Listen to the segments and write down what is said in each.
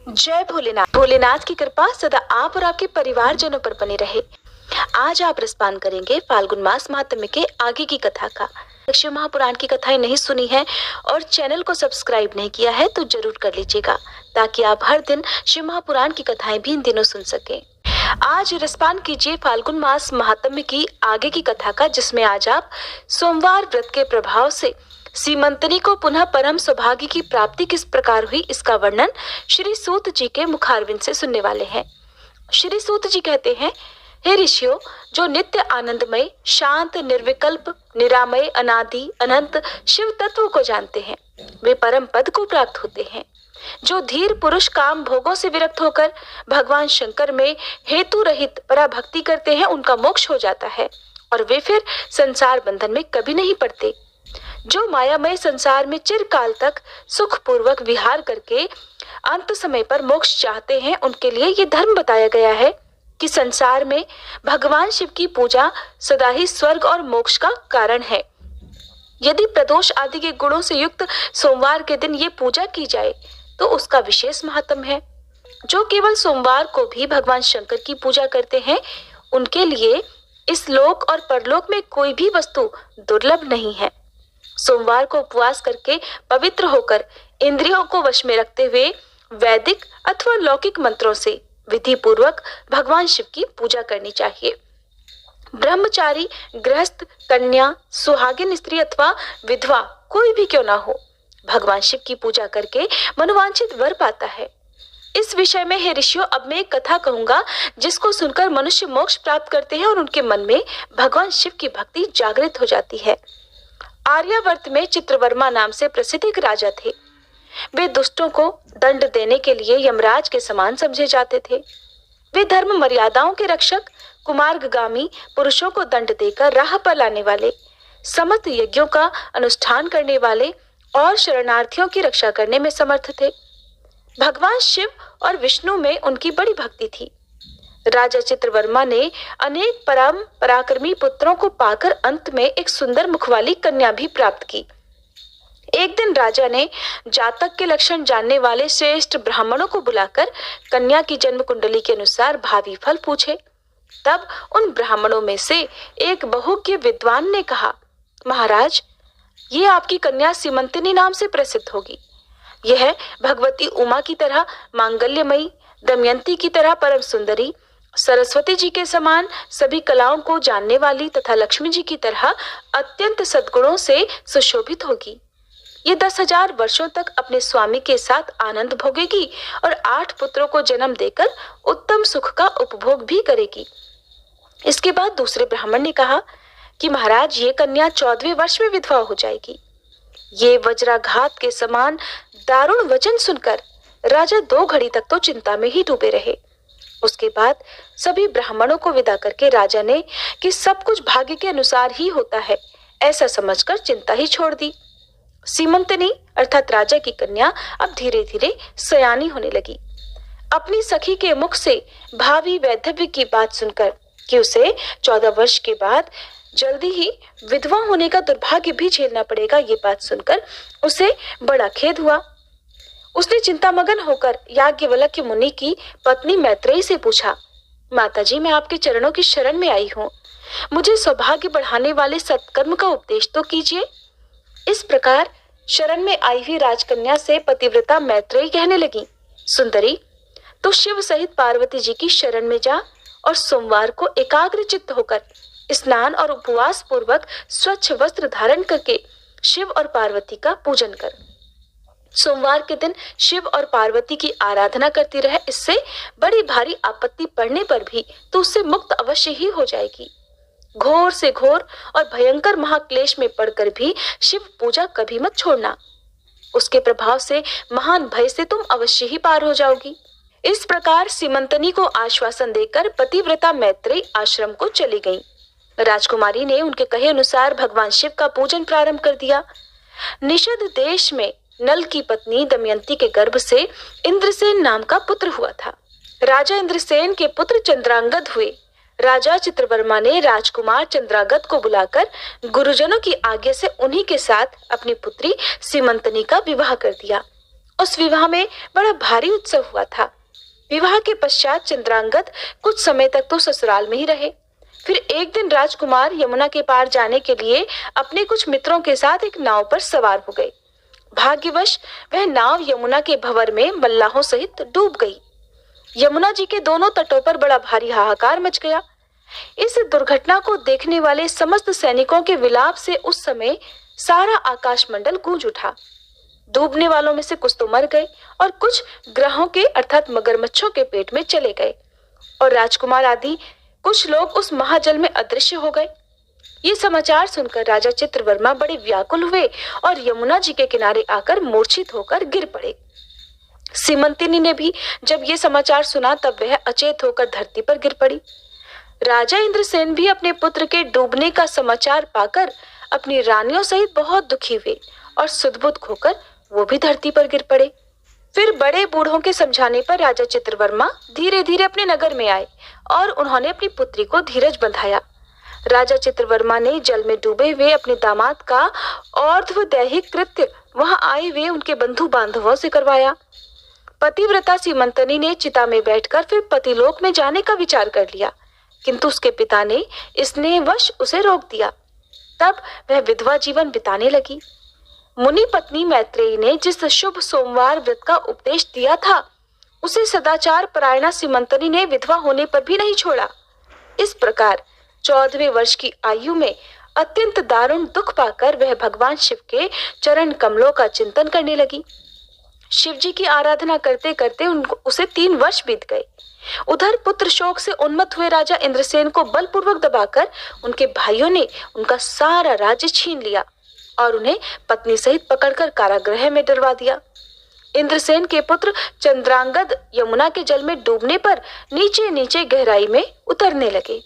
जय भोलेनाथ। भोलेनाथ की कृपा सदा आप और आपके परिवारजनों पर बनी रहे। आज आप रसपान करेंगे फाल्गुन मास महात्म्य के आगे की कथा का। शिव महापुराण की कथाएं नहीं सुनी है और चैनल को सब्सक्राइब नहीं किया है तो जरूर कर लीजिएगा, ताकि आप हर दिन शिव महापुराण की कथाएं भी इन दिनों सुन सकें। आज रसपान कीजिए फाल्गुन मास महात्म्य की आगे की कथा का, जिसमें आज आप सोमवार व्रत के प्रभाव से सीमंतनी को पुनः परम सौभाग्य की प्राप्ति किस प्रकार हुई, इसका वर्णन श्री सूत जी के मुखारविंद से सुनने वाले हैं। श्री सूत जी कहते हैं, हे ऋषियों, जो नित्य आनंदमय, शांत, निर्विकल्प, निरामय, अनादि, अनंत शिव तत्व को जानते हैं, वे परम पद को प्राप्त होते हैं। जो धीर पुरुष काम भोगों से विरक्त होकर भगवान शंकर में हेतु रहित पराभक्ति करते हैं, उनका मोक्ष हो जाता है और वे फिर संसार बंधन में कभी नहीं पड़ते। जो मायामय संसार में चिरकाल तक सुख पूर्वक विहार करके अंत समय पर मोक्ष चाहते हैं, उनके लिए ये धर्म बताया गया है कि संसार में भगवान शिव की पूजा सदा ही स्वर्ग और मोक्ष का कारण है। यदि प्रदोष आदि के गुणों से युक्त सोमवार के दिन ये पूजा की जाए तो उसका विशेष महत्व है। जो केवल सोमवार को भी भगवान शंकर की पूजा करते हैं, उनके लिए इस लोक और परलोक में कोई भी वस्तु दुर्लभ नहीं है। सोमवार को उपवास करके पवित्र होकर इंद्रियों को वश में रखते हुए वैदिक अथवा लौकिक मंत्रों से विधि पूर्वक भगवान शिव की पूजा करनी चाहिए। ब्रह्मचारी, गृहस्थ, कन्या, सुहागिन स्त्री अथवा विधवा कोई भी क्यों ना हो, भगवान शिव की पूजा करके मनोवांछित वर पाता है। इस विषय में हे ऋषियों, अब मैं एक कथा कहूंगा जिसको सुनकर मनुष्य मोक्ष प्राप्त करते हैं और उनके मन में भगवान शिव की भक्ति जागृत हो जाती है। आर्यावर्त में चित्रवर्मा नाम से प्रसिद्ध एक राजा थे। वे दुष्टों को दंड देने के लिए यमराज के समान समझे जाते थे। वे धर्म मर्यादाओं के रक्षक, कुमार्गगामी पुरुषों को दंड देकर राह पर लाने वाले, समस्त यज्ञों का अनुष्ठान करने वाले और शरणार्थियों की रक्षा करने में समर्थ थे। भगवान शिव और विष्णु में उनकी बड़ी भक्ति थी। राजा चित्रवर्मा ने अनेक परम पराक्रमी पुत्रों को पाकर अंत में एक सुंदर मुखवाली कन्या भी प्राप्त की। एक दिन राजा ने जातक के लक्षण जानने वाले श्रेष्ठ ब्राह्मणों को बुलाकर कन्या की जन्म कुंडली के अनुसार भावी फल पूछे। तब उन ब्राह्मणों में से एक बहुज्ञ विद्वान ने कहा, महाराज, ये आपकी कन्या सीमंतिनी नाम से प्रसिद्ध होगी। यह भगवती उमा की तरह मांगल्यमयी, दमयंती की तरह परम सुंदरी, सरस्वती जी के समान सभी कलाओं को जानने वाली तथा लक्ष्मी जी की तरह अत्यंत सद्गुणों से सुशोभित होगी। ये 10,000 वर्षों तक अपने स्वामी के साथ आनंद भोगेगी और 8 पुत्रों को जन्म देकर उत्तम सुख का उपभोग भी करेगी। इसके बाद दूसरे ब्राह्मण ने कहा कि महाराज, ये कन्या 14वें वर्ष में विधवा हो जाएगी। ये वज्राघात के समान दारुण वचन सुनकर राजा 2 घड़ी तक तो चिंता में ही डूबे रहे। उसके बाद सभी ब्राह्मणों को विदा करके राजा ने कि सब कुछ भाग्य के अनुसार ही होता है, ऐसा समझकर चिंता ही छोड़ दी। सीमंतनी अर्थात राजा की कन्या अब धीरे धीरे सयानी होने लगी। अपनी सखी के मुख से भावी वैधव्य की बात सुनकर कि उसे 14 वर्ष के बाद जल्दी ही विधवा होने का दुर्भाग्य भी झेलना पड़ेगा, ये बात सुनकर उसे बड़ा खेद हुआ। उसने चिंतामग्न होकर याज्ञवल्क्य मुनि की पत्नी मैत्रेयी से पूछा, माताजी, मैं आपके चरणों की शरण में आई हूँ, मुझे सौभाग्य बढ़ाने वाले सत्कर्म का उपदेश तो कीजिए। इस प्रकार शरण में आई हुई राजकन्या से पतिव्रता मैत्रेयी कहने लगी, सुंदरी, तो शिव सहित पार्वती जी की शरण में जा और सोमवार को एकाग्रचित्त होकर स्नान और उपवास पूर्वक स्वच्छ वस्त्र धारण करके शिव और पार्वती का पूजन कर। सोमवार के दिन शिव और पार्वती की आराधना करती रहे, इससे बड़ी भारी आपत्ति पड़ने पर भी तो उससे मुक्त अवश्य ही हो जाएगी। घोर से घोर और भयंकर महाक्लेश में पड़कर भी शिव पूजा कभी मत छोड़ना, उसके प्रभाव से महान भय से तुम अवश्य ही पार हो जाओगी। इस प्रकार सीमंतनी को आश्वासन देकर पतिव्रता मैत्रेयी आश्रम को चली गई। राजकुमारी ने उनके कहे अनुसार भगवान शिव का पूजन प्रारंभ कर दिया। निषद देश में नल की पत्नी दमयंती के गर्भ से इंद्रसेन नाम का पुत्र हुआ था। राजा इंद्रसेन के पुत्र चंद्रांगद हुए। राजा चित्रवर्मा ने राजकुमार चंद्रागत को बुलाकर गुरुजनों की आज्ञा से उन्हीं के साथ अपनी पुत्री सीमंतनी का विवाह कर दिया। उस विवाह में बड़ा भारी उत्सव हुआ था। विवाह के पश्चात चंद्रांगद कुछ समय तक तो ससुराल में ही रहे। फिर एक दिन राजकुमार यमुना के पार जाने के लिए अपने कुछ मित्रों के साथ एक नाव पर सवार हो गए। भाग्यवश वह नाव यमुना के भंवर में मल्लाहों सहित डूब गई। यमुना जी के दोनों तटों पर बड़ा भारी हाहाकार मच गया। इस दुर्घटना को देखने वाले समस्त सैनिकों के विलाप से उस समय सारा आकाशमंडल गूंज उठा। डूबने वालों में से कुछ तो मर गए और कुछ ग्रहों के अर्थात मगरमच्छों के पेट में चले गए और राजकुमार आदि कुछ लोग उस महाजल में अदृश्य हो गए। ये समाचार सुनकर राजा चित्रवर्मा बड़े व्याकुल हुए और यमुना जी के किनारे आकर मूर्छित होकर गिर पड़े। सीमंतिनी ने भी जब ये समाचार सुना तब वह अचेत होकर धरती पर गिर पड़ी। राजा इंद्रसेन भी अपने पुत्र के डूबने का समाचार पाकर अपनी रानियों सहित बहुत दुखी हुए और सुध-बुध खोकर वो भी धरती पर गिर पड़े। फिर बड़े बूढ़ों के समझाने पर राजा चित्रवर्मा धीरे धीरे अपने नगर में आए और उन्होंने अपनी पुत्री को धीरज बंधाया। राजा चित्रवर्मा ने जल में डूबे हुए अपने दामाद का और्ध्वदैहिक कृत्य वहां आए हुए उनके बंधु बांधवों से करवाया। पतिव्रता सीमंतनी ने चिता में बैठकर फिर पतिलोक में जाने का विचार कर लिया, किंतु उसके पिता ने स्नेहवश उसे रोक दिया। तब वह विधवा जीवन बिताने लगी। मुनि पत्नी मैत्रेयी ने जिस शुभ सोमवार व्रत का उपदेश दिया था उसे सदाचार परायणा सीमंतनी ने विधवा होने पर भी नहीं छोड़ा। इस प्रकार 14वें वर्ष की आयु में अत्यंत दारुण दुख पाकर वह भगवान शिव के चरण कमलों का चिंतन करने लगी। शिव जी की आराधना करते करते उसे 3 वर्ष बीत गए। उधर पुत्र शोक से उन्मत्त हुए राजा इंद्रसेन को बलपूर्वक दबाकर उनके भाइयों ने उनका सारा राज्य छीन लिया और उन्हें पत्नी सहित पकड़कर कारागृह में डलवा दिया। इंद्रसेन के पुत्र चंद्रांगद यमुना के जल में डूबने पर नीचे नीचे गहराई में उतरने लगे।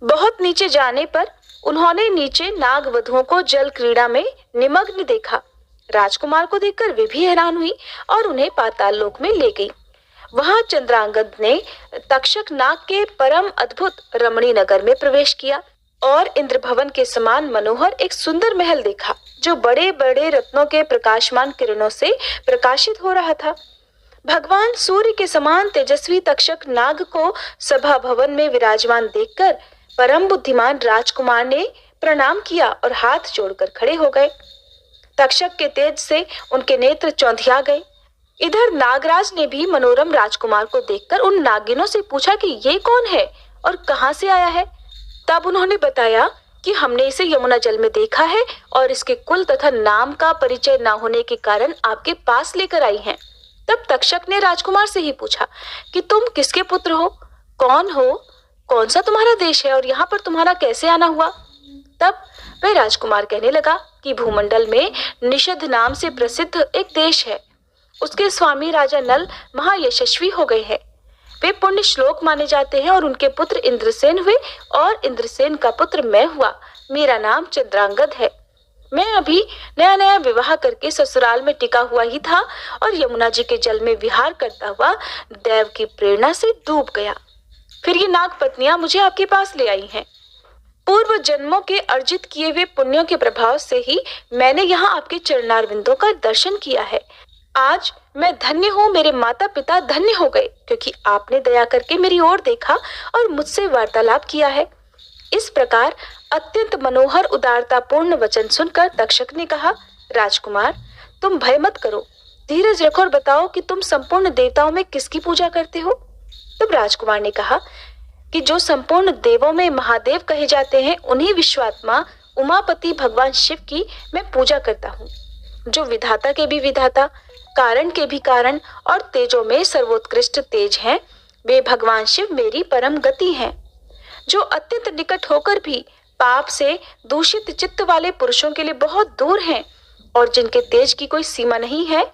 बहुत नीचे जाने पर उन्होंने नीचे नाग वधुओं को जल क्रीड़ा में निमग्न देखा। राजकुमार को देखकर वे भी हैरान हुई और उन्हें पाताल लोक में ले गई। वहां चंद्रांगद ने तक्षक नाग के परम अद्भुत रमणी नगर में प्रवेश किया और इंद्र भवन के समान मनोहर एक सुंदर महल देखा जो बड़े बड़े रत्नों के प्रकाशमान किरणों से प्रकाशित हो रहा था। भगवान सूर्य के समान तेजस्वी तक्षक नाग को सभा भवन में विराजमान देखकर परम बुद्धिमान राजकुमार ने प्रणाम किया और हाथ जोड़कर खड़े हो गए। तक्षक के तेज से उनके नेत्र चौंधिया गए। इधर नागराज ने भी मनोरम राजकुमार को देखकर उन नागिनों से पूछा कि ये कौन है और कहां से आया है। तब उन्होंने बताया कि हमने इसे यमुना जल में देखा है और इसके कुल तथा नाम का परिचय न होने के कारण आपके पास लेकर आई हैं। तब तक्षक ने राजकुमार से ही पूछा कि तुम किसके पुत्र हो, कौन हो, कौन सा तुम्हारा देश है और यहाँ पर तुम्हारा कैसे आना हुआ। तब वह राजकुमार कहने लगा कि भूमंडल में निषद नाम से प्रसिद्ध एक देश है। उसके स्वामी राजा नल महायशस्वी हो गए हैं। वे पुण्य श्लोक माने जाते हैं और उनके पुत्र इंद्रसेन हुए और इंद्रसेन का पुत्र मैं हुआ। मेरा नाम चंद्रांगद है। मैं अभी नया नया विवाह करके ससुराल में टिका हुआ ही था और यमुना जी के जल में विहार करता हुआ देव की प्रेरणा से डूब गया। फिर ये नाग पत्नियां मुझे आपके पास ले आई हैं। पूर्व जन्मों के अर्जित किए हुए पुण्यों के प्रभाव से ही मैंने यहाँ आपके चरणारविंदों का दर्शन किया है। आज मैं धन्य हूँ, मेरे माता पिता धन्य हो गए क्योंकि आपने दया करके मेरी ओर देखा और मुझसे वार्तालाप किया है। इस प्रकार अत्यंत मनोहर उदारतापूर्ण वचन सुनकर तक्षक ने कहा, राजकुमार तुम भय मत करो, धीरज रखो और बताओ कि तुम संपूर्ण देवताओं में किसकी पूजा करते हो। तब राजकुमार ने कहा कि जो संपूर्ण देवों में महादेव कहे जाते हैं उन्हीं विश्वात्मा उमापति भगवान शिव की मैं पूजा करता हूँ, जो विधाता के भी विधाता, कारण के भी कारण और तेजों में सर्वोत्कृष्ट तेज हैं। वे भगवान शिव मेरी परम गति हैं, जो अत्यंत निकट होकर भी पाप से दूषित चित्त वाले पुरुषों के लिए बहुत दूर हैं और जिनके तेज की कोई सीमा नहीं है,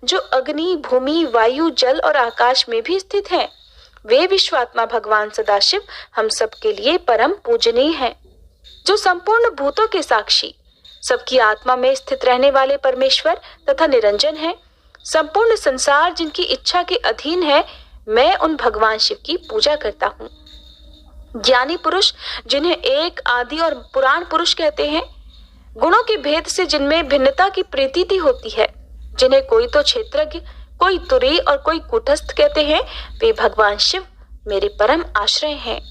जो अग्नि, भूमि, वायु, जल और आकाश में भी स्थित हैं। वे विश्वात्मा भगवान सदाशिव हम सब के लिए परम पूजनीय हैं, जो संपूर्ण भूतों के साक्षी, सबकी आत्मा में स्थित रहने वाले परमेश्वर तथा निरंजन हैं। संपूर्ण संसार जिनकी इच्छा के अधीन है, मैं उन भगवान शिव की पूजा करता हूँ। ज्ञानी पुरुष जिन्हें एक आदि और पुराण पुरुष कहते हैं, गुणों के भेद से जिनमें भिन्नता की प्रतीति होती है, जिन्हें कोई तो क्षेत्रज्ञ, कोई तुरी और कोई कूटस्थ कहते हैं, वे भगवान शिव मेरे परम आश्रय हैं,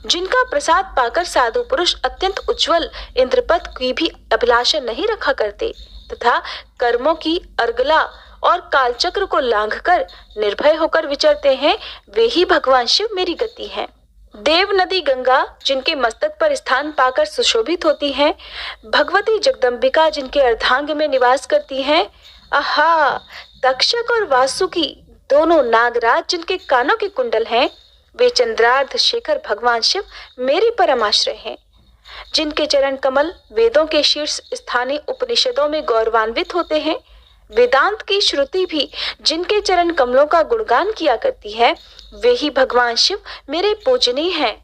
जिनका प्रसाद पाकर साधु पुरुष अत्यंत उज्जवल इंद्रपद की भी अभिलाषा नहीं रखा करते तथा कर्मों की अर्गला और कालचक्र को लांघकर निर्भय होकर विचरते हैं, वे ही भगवान शिव मेरी गति हैं। देव नदी गंगा जिनके मस्तक पर स्थान पाकर सुशोभित होती है, भगवती जगदम्बिका जिनके अर्धांग में निवास करती हैं, आहा, तक्षक और वासुकी दोनों नागराज जिनके कानों के कुंडल हैं, वे चंद्रार्ध शेखर भगवान शिव मेरे परमाश्रय हैं, जिनके चरण कमल वेदों के शीर्ष स्थानीय उपनिषदों में गौरवान्वित होते हैं, वेदांत की श्रुति भी जिनके चरण कमलों का गुणगान किया करती है, वे ही भगवान शिव मेरे पूजनीय हैं।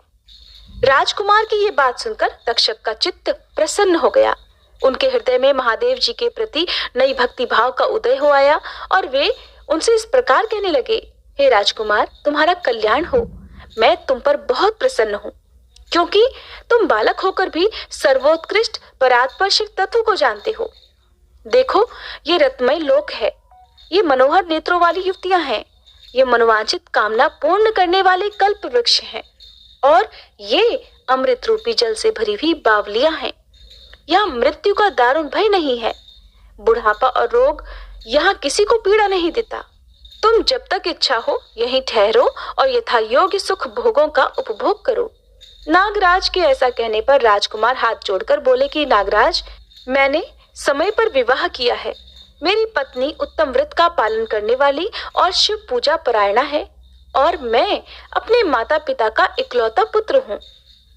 राजकुमार की ये बात सुनकर तक्षक का चित्त प्रसन्न हो गया। उनके हृदय में महादेव जी के प्रति नई भक्ति भाव का उदय हो आया और वे उनसे इस प्रकार कहने लगे, हे राजकुमार, तुम्हारा कल्याण हो। मैं तुम पर बहुत प्रसन्न हूँ, क्योंकि तुम बालक होकर भी सर्वोत्कृष्ट परात्पर तत्व को जानते हो। देखो, ये रत्नमय लोक है, ये मनोहर नेत्रों वाली युवतियां हैं, ये मनोवांछित कामना पूर्ण करने वाले कल्प वृक्ष हैं, और ये अमृत रूपी जल से भरी हुई बावलियां हैं। यहाँ मृत्यु का दारुण भय नहीं है, बुढ़ापा और रोग यहाँ किसी को पीड़ा नहीं देता। तुम जब तक इच्छा हो यहीं ठहरो और यथा योग्य सुख भोगों का उपभोग करो। नागराज के ऐसा कहने पर राजकुमार हाथ जोड़कर बोले कि नागराज, मैंने समय पर विवाह किया है। मेरी पत्नी उत्तम व्रत का पालन करने वाली और शिव पूजा परायणा है, और मैं अपने माता पिता का इकलौता पुत्र हूँ।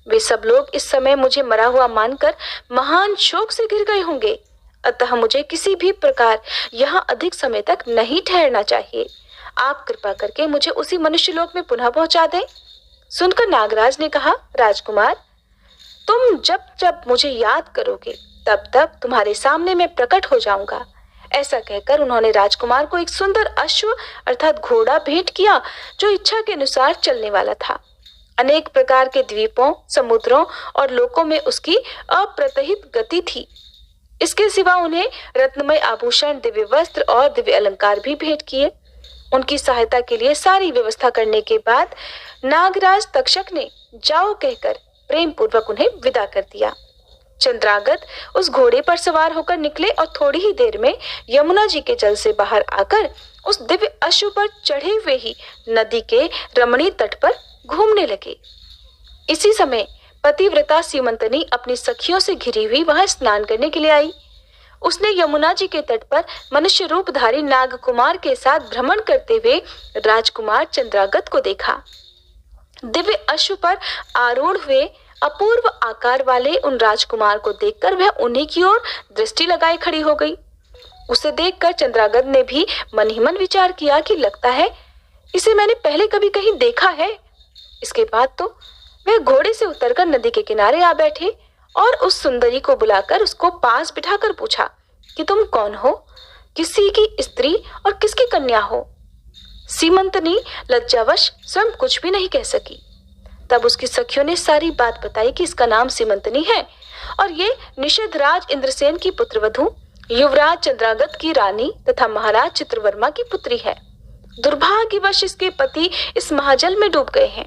वे सब लोग इस समय मुझे मरा हुआ मानकर महान शोक से घिर गए होंगे, अतः मुझे किसी भी प्रकार यहाँ अधिक समय तक नहीं ठहरना चाहिए। आप कृपा करके मुझे उसी मनुष्य लोक में पुनः पहुंचा दें। सुनकर नागराज ने कहा, राजकुमार, तुम जब जब मुझे याद करोगे तब तब तुम्हारे सामने मैं प्रकट हो जाऊंगा। ऐसा कहकर उन्होंने राजकुमार को एक सुंदर अश्व अर्थात घोड़ा भेंट किया, जो इच्छा के अनुसार चलने वाला था। अनेक प्रकार के द्वीपों, समुद्रों और लोकों में उसकी अप्रतिहित गति थी। इसके सिवा उन्हें रत्नमय आभूषण, दिव्य वस्त्र और दिव्य अलंकार भी भेंट किए। उनकी सहायता के लिए सारी व्यवस्था करने के बाद नागराज तक्षक ने जाओ कहकर प्रेम पूर्वक उन्हें विदा कर दिया। चंद्रागत उस घोड़े पर सवार होकर निकले और थोड़ी ही देर में यमुना जी के जल से बाहर आकर उस दिव्य अश्व पर चढ़े हुए ही नदी के रमणीय तट पर घूमने लगे। इसी समय पतिव्रता सीमंतनी अपनी सखियों से घिरी हुई वहां स्नान करने के लिए आई। उसने यमुना जी के तट पर मनुष्य रूपधारी नागकुमार के साथ भ्रमण करते हुए राजकुमार चंद्रागत को देखा। दिव्य अश्व पर आरूढ़ हुए अपूर्व आकार वाले उन राजकुमार को देखकर वह उन्हीं की ओर दृष्टि लगाए खड़ी हो गई। उसे देखकर चंद्रागत ने भी मन ही मन विचार किया कि लगता है इसे मैंने पहले कभी कहीं देखा है। इसके बाद तो वह घोड़े से उतरकर नदी के किनारे आ बैठे और उस सुंदरी को बुलाकर उसको पास बिठाकर पूछा कि तुम कौन हो, किसी की स्त्री और किसकी कन्या हो। सीमंतनी लज्जावश स्वयं कुछ भी नहीं कह सकी। तब उसकी सखियों ने सारी बात बताई कि इसका नाम सीमंतनी है और ये निषेधराज इंद्रसेन की पुत्रवधू, युवराज चंद्रागत की रानी तथा महाराज चित्रवर्मा की पुत्री है। दुर्भाग्यवश इसके पति इस महाजल में डूब गए हैं,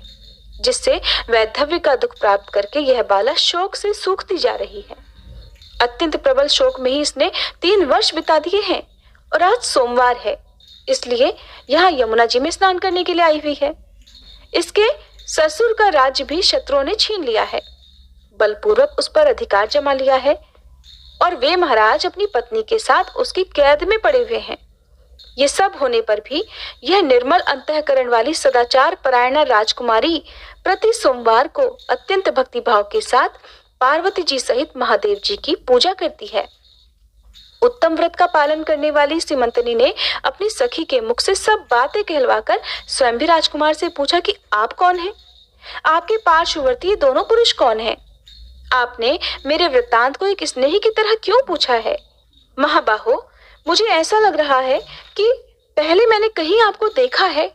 जिससे वैधव्य का दुख प्राप्त करके यह बाला शोक से सूखती जा रही है। अत्यंत प्रबल शोक में ही इसने 3 वर्ष बिता दिए हैं और आज सोमवार है, इसलिए यहाँ यमुना जी में स्नान करने के लिए आई हुई है। इसके ससुर का राज्य भी शत्रुओं ने छीन लिया है, बलपूर्वक उस पर अधिकार जमा लिया है और वे महाराज अपनी पत्नी के साथ उसकी कैद में पड़े हुए हैं। ये सब होने पर भी यह निर्मल अंतःकरण वाली सदाचार परायणा राजकुमारी प्रति सोमवार को अत्यंत भक्तिभाव के साथ पार्वती जी सहित महादेव जी की पूजा करती है। उत्तम व्रत का पालन करने वाली सीमंतनी ने अपनी सखी के मुख से सब बातें कहलवाकर स्वयं भी राजकुमार से पूछा कि आप कौन हैं? आपके पार्श्ववर्ती दोनों पुरुष कौन हैं? आपने मेरे वृत्तांत को एक स्नेही की तरह क्यों पूछा है? महाबाहो, मुझे ऐसा लग रहा है कि पहले मैंने कहीं आपको देखा है।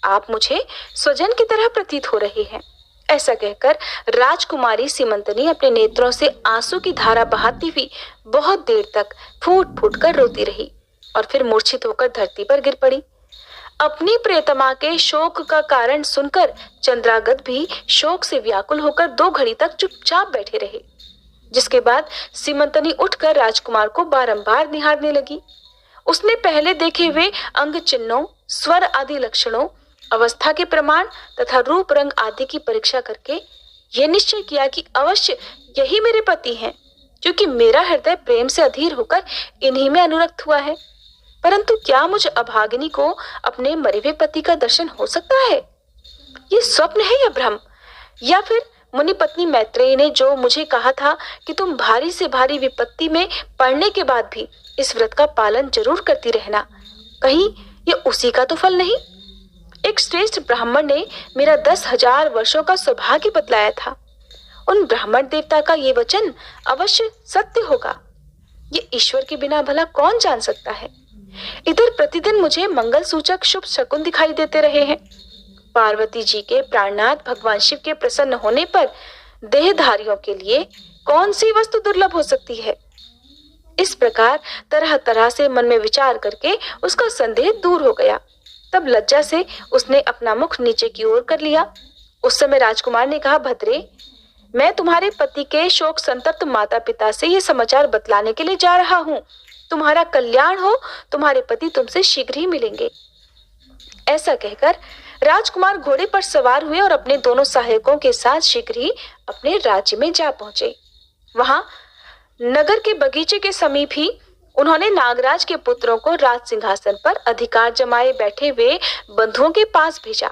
आप मुझे स्वजन की तरह प्रतीत हो रहे हैं। ऐसा कहकर राजकुमारी सीमंतनी अपने नेत्रों से आंसू की धारा बहाती हुई बहुत देर तक फूट फूट कर रोती रही। और फिर मूर्छित होकर धरती पर गिर पड़ी। अपनी प्रियतमा के शोक का कारण सुनकर चंद्रागत भी शोक से व्याकुल होकर 2 घड़ी तक चुपचाप बैठे रहे, जिसके बाद सीमंतनी उठकर राजकुमार को बारंबार निहारने लगी। उसने पहले देखे हुए अंग चिन्हों, स्वर आदि लक्षणों, अवस्था के प्रमाण तथा रूप रंग आदि की परीक्षा करके यह निश्चय किया कि अवश्य यही मेरे पति हैं, क्योंकि मेरा हृदय प्रेम से अधीर होकर इन्हीं में अनुरक्त हुआ है। परंतु क्या मुझ अभागिनी को अपने मरे हुए पति का दर्शन हो सकता है? ये स्वप्न है या भ्रम? या फिर मुनि पत्नी मैत्रेयी ने जो मुझे कहा था कि तुम भारी से भारी विपत्ति में पड़ने के बाद भी इस व्रत का पालन जरूर करती रहना, कहीं ये उसी का तो फल नहीं? एक श्रेष्ठ ब्राह्मण ने मेरा 10,000 वर्षों का सौभाग्य बतलाया था। उन ब्राह्मण देवता का ये वचन अवश्य सत्य होगा, ये ईश्वर के बिना भला कौन जान सकता है। इधर प्रतिदिन मुझे मंगल सूचक शुभ शकुन दिखाई देते रहे हैं। पार्वती जी के प्राणनाथ भगवान शिव के प्रसन्न होने पर देहधारियों के लिए कौन सी वस्तु दुर्लभ हो सकती है? इस प्रकार तरह तरह से मन में विचार करके उसका संदेह दूर हो गया। तब लज्जा से उसने अपना मुख नीचे की ओर कर लिया। उस समय राजकुमार ने कहा, भद्रे, मैं तुम्हारे पति के शोक संतप्त माता पिता से ये समाचार बतलाने के लिए जा रहा हूँ। तुम्हारा कल्याण हो, तुम्हारे पति तुमसे शीघ्र ही मिलेंगे। ऐसा कहकर राजकुमार घोड़े पर सवार हुए और अपने दोनों सहायकों के साथ शीघ्र ही अपने राज्य में जा पहुंचे। वहां नगर के बगीचे के समीप ही उन्होंने नागराज के पुत्रों को राज सिंहासन पर अधिकार जमाए बैठे हुए बंधुओं के पास भेजा।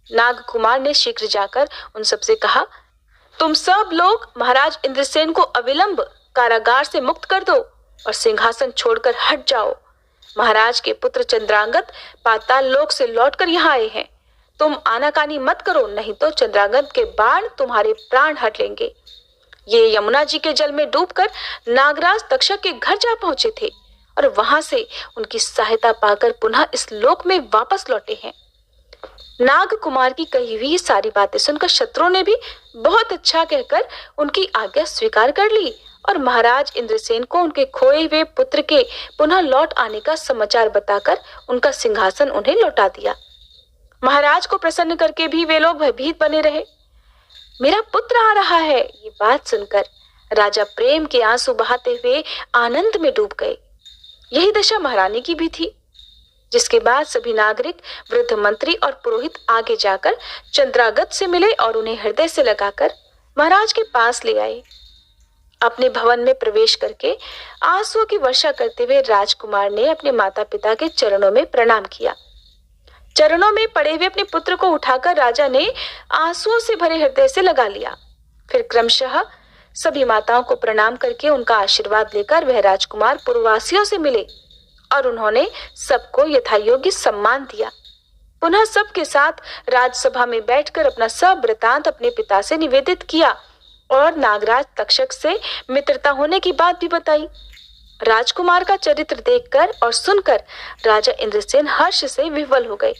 नाग कुमार ने शीघ्र जाकर उन सबसे कहा, तुम सब लोग महाराज इंद्रसेन को अविलंब कारागार से मुक्त कर दो और सिंहासन छोड़कर हट जाओ। महाराज के पुत्र चंद्रांगत पाताल लोक से लौटकर यहाँ आए हैं। तुम आनाकानी मत करो, नहीं तो चंद्रांगत के बाण तुम्हारे प्राण हट लेंगे। ये यमुना जी के जल में डूबकर नागराज तक्षक के घर जा पहुंचे थे और वहां से उनकी सहायता पाकर पुनः इस लोक में वापस लौटे हैं। नाग कुमार की कही हुई सारी बातें सुनकर शत्रुओं ने भी बहुत अच्छा कहकर उनकी आज्ञा स्वीकार कर ली और महाराज इंद्रसेन को उनके खोए हुए पुत्र के पुनः लौट आने का समाचार बताकर उनका सिंहासन उन्हें लौटा दिया। महाराज को प्रसन्न करके भी वे लोग भयभीत बने रहे। मेरा पुत्र आ रहा है, ये बात सुनकर राजा प्रेम के आंसू बहाते हुए आनंद में डूब गए। यही दशा महारानी की भी थी। जिसके बाद सभी नागरिक, वृद्ध मंत्री और पुरोहित आगे जाकर चंद्रागत से मिले और उन्हें हृदय से लगाकर महाराज के पास ले आए। अपने भवन में प्रवेश करके आंसुओं की वर्षा करते हुए राजकुमार ने अपने माता पिता के चरणों में प्रणाम किया। चरणों में पड़े हुए अपने पुत्र को उठाकर राजा ने आंसुओं से भरे हृदय से लगा लिया। फिर क्रमशः सभी माताओं को प्रणाम करके उनका आशीर्वाद लेकर वह राजकुमार पुरवासियों से मिले और उन्होंने सबको यथायोग्य सम्मान दिया। पुनः सबके साथ राजसभा में बैठकर अपना सब वृतांत अपने पिता से निवेदित किया और नागराज तक्षक से मित्रता होने की बात भी बताई। राजकुमार का चरित्र देखकर और सुनकर राजा इंद्रसेन हर्ष से विह्वल हो गए।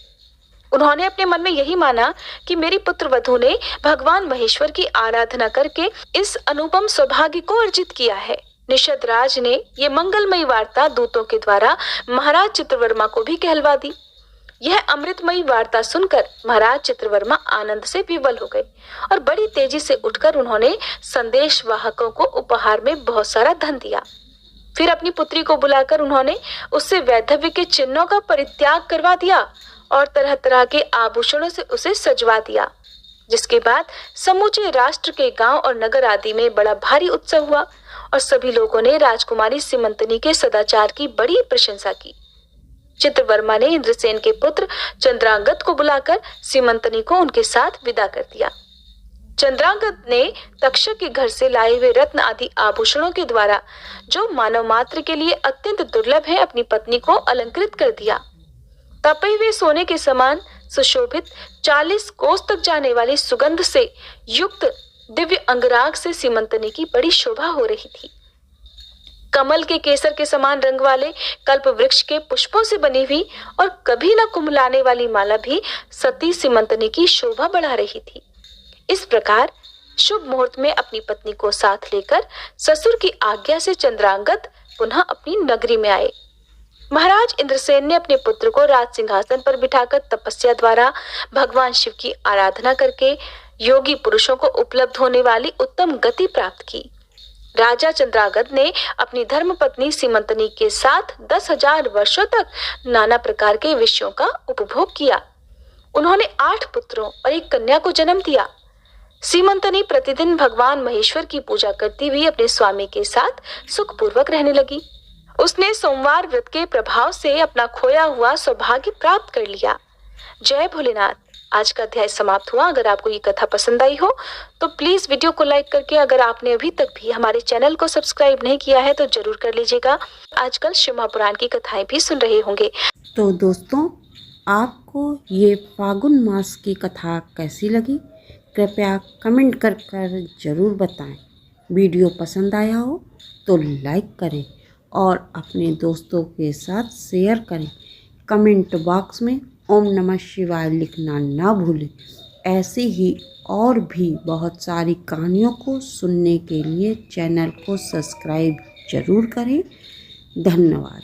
उन्होंने अपने मन में यही माना कि मेरी पुत्र वधू ने भगवान महेश्वर की आराधना करके इस अनुपम सौभाग्य को अर्जित किया है। निषद राज ने ये मंगलमयी वार्ता दूतों के द्वारा महाराज चित्रवर्मा को भी कहलवा दी। यह अमृतमयी वार्ता सुनकर महाराज चित्रवर्मा आनंद से विवल हो गए और बड़ी तेजी से उठकर उन्होंने संदेश वाहकों को उपहार में बहुत सारा धन दिया। फिर अपनी पुत्री को बुलाकर उन्होंने उससे वैधव्य के चिन्हों का परित्याग करवा दिया और तरह तरह के आभूषणों से उसे सजवा दिया। जिसके बाद समूचे राष्ट्र के गांव और नगर आदि में बड़ा भारी उत्सव हुआ और सभी लोगों ने राजकुमारी सीमंतनी के सदाचार की बड़ी प्रशंसा की। चित्रवर्मा ने इंद्रसेन के पुत्र चंद्रांगत को बुलाकर सीमंतनी को उनके साथ विदा कर दिया। चंद्रांगत ने तक्षक के घर से लाए हुए रत्न आदि आभूषणों के द्वारा जो मानव मात्र के लिए अत्यंत दुर्लभ है, अपनी पत्नी को अलंकृत कर दिया। तपे हुए सोने के समान सुशोभित 40 कोस तक जाने वाली सुगंध से युक्त दिव्य अंगराग से सीमंतनी की बड़ी शोभा हो रही थी। कमल के केसर के समान रंग वाले कल्प वृक्ष के पुष्पों से बनी हुई और कभी न कुम्हलाने वाली माला भी सती सीमंतनी की शोभा बढ़ा रही थी। इस प्रकार शुभ मुहूर्त में अपनी पत्नी को साथ लेकर ससुर की आज्ञा से चंद्रांगत पुनः अपनी नगरी में आए। महाराज इंद्रसेन ने अपने पुत्र को राज सिंहासन पर बिठाकर तपस्या द्वारा भगवान शिव की आराधना करके योगी पुरुषों को उपलब्ध होने वाली उत्तम गति प्राप्त की। राजा चंद्रागद ने अपनी धर्मपत्नी सीमंतनी के साथ 10,000 वर्षों तक नाना प्रकार के विषयों का उपभोग किया। उन्होंने 8 पुत्रों और एक कन्या को जन्म दिया। सीमंतनी प्रतिदिन भगवान महेश्वर की पूजा करती हुई अपने स्वामी के साथ सुखपूर्वक रहने लगी। उसने सोमवार व्रत के प्रभाव से अपना खोया हुआ सौभाग्य प्राप्त कर लिया। जय भोलेनाथ। आज का अध्याय समाप्त हुआ। अगर आपको ये कथा पसंद आई हो तो प्लीज वीडियो को लाइक करके, अगर आपने अभी तक भी हमारे चैनल को सब्सक्राइब नहीं किया है तो जरूर कर लीजिएगा। आजकल शिव महापुराण की कथाएं भी सुन रहे होंगे। तो दोस्तों, आपको ये फागुन मास की कथा कैसी लगी, कृपया कमेंट कर ज़रूर बताएं। वीडियो पसंद आया हो तो लाइक करें और अपने दोस्तों के साथ शेयर करें। कमेंट बॉक्स में ओम नमः शिवाय लिखना ना भूलें। ऐसी ही और भी बहुत सारी कहानियों को सुनने के लिए चैनल को सब्सक्राइब ज़रूर करें। धन्यवाद।